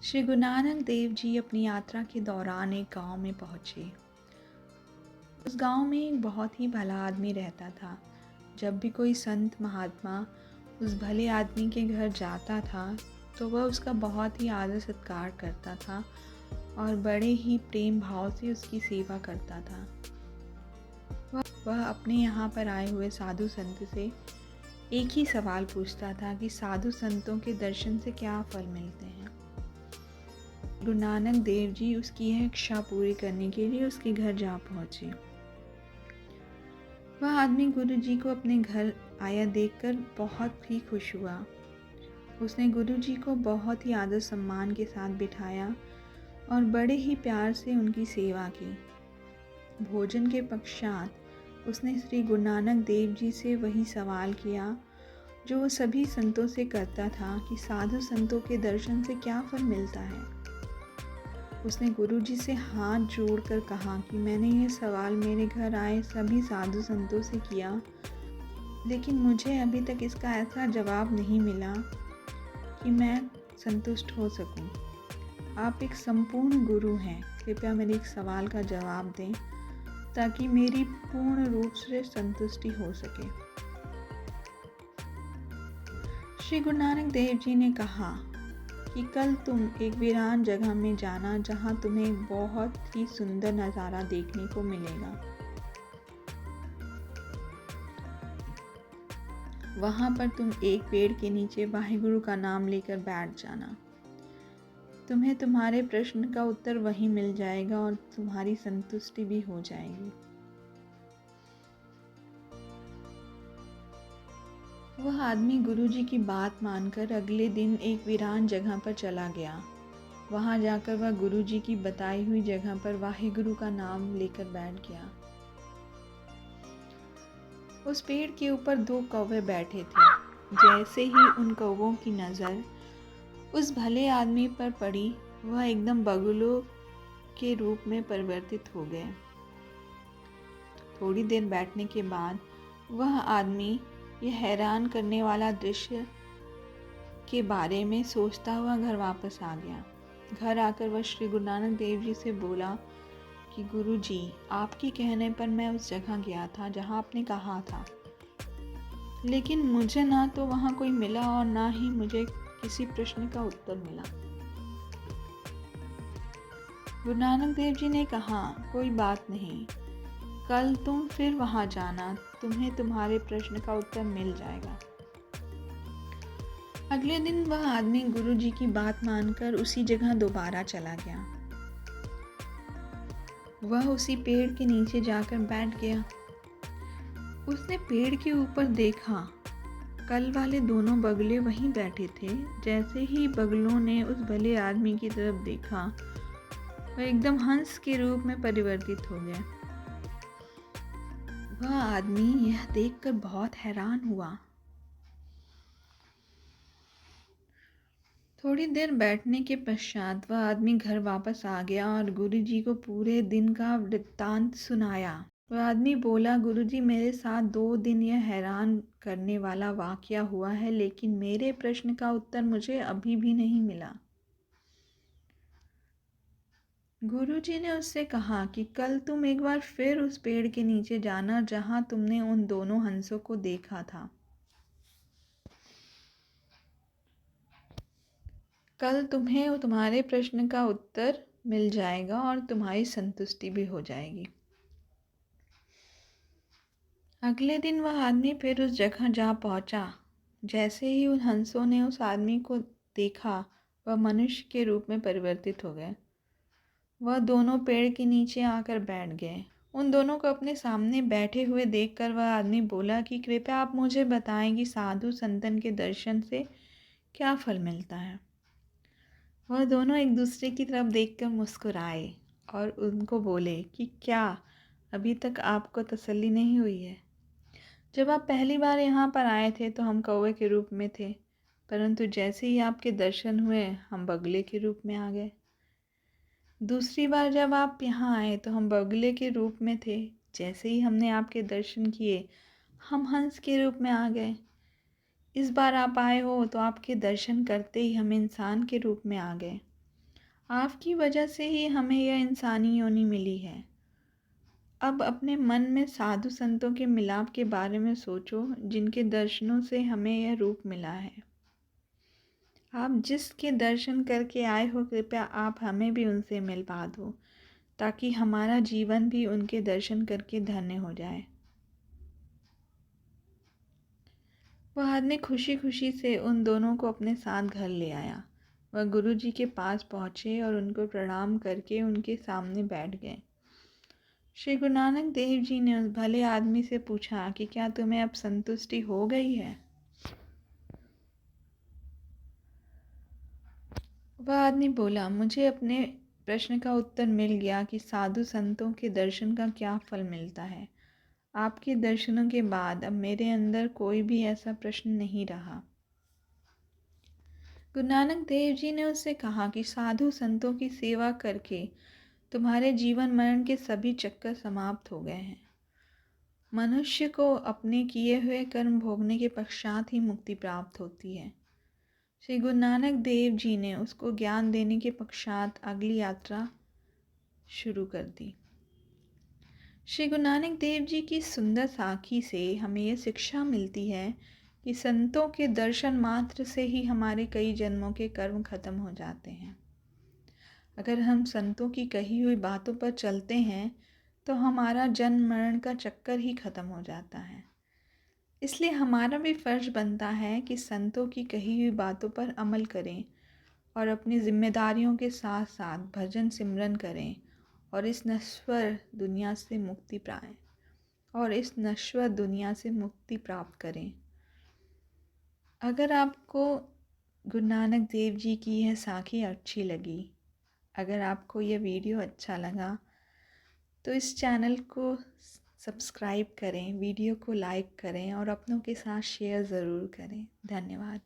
श्री गुरु नानक देव जी अपनी यात्रा के दौरान एक गांव में पहुंचे। उस गांव में एक बहुत ही भला आदमी रहता था। जब भी कोई संत महात्मा उस भले आदमी के घर जाता था तो वह उसका बहुत ही आदर सत्कार करता था और बड़े ही प्रेम भाव से उसकी सेवा करता था। वह अपने यहाँ पर आए हुए साधु संत से एक ही सवाल पूछता था कि साधु संतों के दर्शन से क्या फल मिलते हैं। गुरु नानक देव जी उसकी यह इच्छा पूरी करने के लिए उसके घर जा पहुंचे। वह आदमी गुरु जी को अपने घर आया देखकर बहुत ही खुश हुआ। उसने गुरु जी को बहुत ही आदर सम्मान के साथ बिठाया और बड़े ही प्यार से उनकी सेवा की। भोजन के पश्चात उसने श्री गुरु नानक देव जी से वही सवाल किया जो वो सभी संतों से करता था कि साधु संतों के दर्शन से क्या फल मिलता है। उसने गुरुजी से हाथ जोड़कर कहा कि मैंने यह सवाल मेरे घर आए सभी साधु संतों से किया, लेकिन मुझे अभी तक इसका ऐसा जवाब नहीं मिला कि मैं संतुष्ट हो सकूं। आप एक संपूर्ण गुरु हैं, कृपया मेरे एक सवाल का जवाब दें ताकि मेरी पूर्ण रूप से संतुष्टि हो सके। श्री गुरु नानक देव जी ने कहा कि कल तुम एक वीरान जगह में जाना जहां तुम्हें बहुत ही सुंदर नज़ारा देखने को मिलेगा। वहां पर तुम एक पेड़ के नीचे वाहिगुरु का नाम लेकर बैठ जाना। तुम्हें तुम्हारे प्रश्न का उत्तर वहीं मिल जाएगा और तुम्हारी संतुष्टि भी हो जाएगी। वह आदमी गुरुजी की बात मानकर अगले दिन एक वीरान जगह पर चला गया। वहां जाकर वह गुरुजी की बताई हुई जगह पर वाहिगुरु का नाम लेकर बैठ गया। उस पेड़ के ऊपर 2 कौवे बैठे थे। जैसे ही उन कौवों की नज़र उस भले आदमी पर पड़ी, वह एकदम बगुलों के रूप में परिवर्तित हो गए। थोड़ी देर बैठने के बाद वह आदमी यह हैरान करने वाला दृश्य के बारे में सोचता हुआ घर वापस आ गया। घर आकर वह श्री गुरु नानक देव जी से बोला कि गुरु जी, आपके कहने पर मैं उस जगह गया था जहां आपने कहा था, लेकिन मुझे ना तो वहां कोई मिला और ना ही मुझे किसी प्रश्न का उत्तर मिला। गुरु नानक देव जी ने कहा, कोई बात नहीं, कल तुम फिर वहां जाना, तुम्हें तुम्हारे प्रश्न का उत्तर मिल जाएगा। अगले दिन वह आदमी गुरु जी की बात मानकर उसी जगह दोबारा चला गया। वह उसी पेड़ के नीचे जाकर बैठ गया। उसने पेड़ के ऊपर देखा, कल वाले दोनों बगले वहीं बैठे थे। जैसे ही बगलों ने उस भले आदमी की तरफ देखा, वह एकदम हंस के रूप में परिवर्तित हो गया। वह आदमी यह देखकर बहुत हैरान हुआ। थोड़ी देर बैठने के पश्चात वह आदमी घर वापस आ गया और गुरुजी को पूरे दिन का वृत्तांत सुनाया। वह आदमी बोला, गुरुजी, मेरे साथ 2 दिन यह हैरान करने वाला वाकया हुआ है, लेकिन मेरे प्रश्न का उत्तर मुझे अभी भी नहीं मिला। गुरुजी ने उससे कहा कि कल तुम एक बार फिर उस पेड़ के नीचे जाना जहां तुमने उन दोनों हंसों को देखा था। कल तुम्हें तुम्हारे प्रश्न का उत्तर मिल जाएगा और तुम्हारी संतुष्टि भी हो जाएगी। अगले दिन वह आदमी फिर उस जगह जा पहुंचा। जैसे ही उन हंसों ने उस आदमी को देखा, वह मनुष्य के रूप में परिवर्तित हो गए। वह दोनों पेड़ के नीचे आकर बैठ गए। उन दोनों को अपने सामने बैठे हुए देखकर वह आदमी बोला कि कृपया आप मुझे बताएं कि साधु संतन के दर्शन से क्या फल मिलता है। वह दोनों एक दूसरे की तरफ देखकर मुस्कुराए और उनको बोले कि क्या अभी तक आपको तसल्ली नहीं हुई है? जब आप पहली बार यहाँ पर आए थे तो हम कौवे के रूप में थे, परंतु जैसे ही आपके दर्शन हुए हम बगुले के रूप में आ गए। दूसरी बार जब आप यहाँ आए तो हम बगुले के रूप में थे, जैसे ही हमने आपके दर्शन किए हम हंस के रूप में आ गए। इस बार आप आए हो तो आपके दर्शन करते ही हम इंसान के रूप में आ गए। आपकी वजह से ही हमें यह इंसानी योनि मिली है। अब अपने मन में साधु संतों के मिलाप के बारे में सोचो, जिनके दर्शनों से हमें यह रूप मिला है। आप जिसके दर्शन करके आए हो, कृपया आप हमें भी उनसे मिलवा दो, ताकि हमारा जीवन भी उनके दर्शन करके धन्य हो जाए। वह आदमी खुशी खुशी से उन दोनों को अपने साथ घर ले आया। वह गुरु जी के पास पहुँचे और उनको प्रणाम करके उनके सामने बैठ गए। श्री गुरु नानक देव जी ने उस भले आदमी से पूछा कि क्या तुम्हें अब संतुष्टि हो गई है? वह आदमी बोला, मुझे अपने प्रश्न का उत्तर मिल गया कि साधु संतों के दर्शन का क्या फल मिलता है। आपके दर्शनों के बाद अब मेरे अंदर कोई भी ऐसा प्रश्न नहीं रहा। गुरु नानक देव जी ने उससे कहा कि साधु संतों की सेवा करके तुम्हारे जीवन मरण के सभी चक्कर समाप्त हो गए हैं। मनुष्य को अपने किए हुए कर्म भोगने के पश्चात ही मुक्ति प्राप्त होती है। श्री गुरु नानक देव जी ने उसको ज्ञान देने के पश्चात अगली यात्रा शुरू कर दी। श्री गुरु नानक देव जी की सुंदर साखी से हमें यह शिक्षा मिलती है कि संतों के दर्शन मात्र से ही हमारे कई जन्मों के कर्म खत्म हो जाते हैं। अगर हम संतों की कही हुई बातों पर चलते हैं तो हमारा जन्म मरण का चक्कर ही खत्म हो जाता है। इसलिए हमारा भी फर्ज बनता है कि संतों की कही हुई बातों पर अमल करें और अपनी जिम्मेदारियों के साथ साथ भजन सिमरन करें और इस नश्वर दुनिया से मुक्ति प्राप्त करें। अगर आपको गुरु नानक देव जी की यह साखी अच्छी लगी, अगर आपको यह वीडियो अच्छा लगा तो इस चैनल को सब्सक्राइब करें, वीडियो को लाइक करें और अपनों के साथ शेयर ज़रूर करें। धन्यवाद।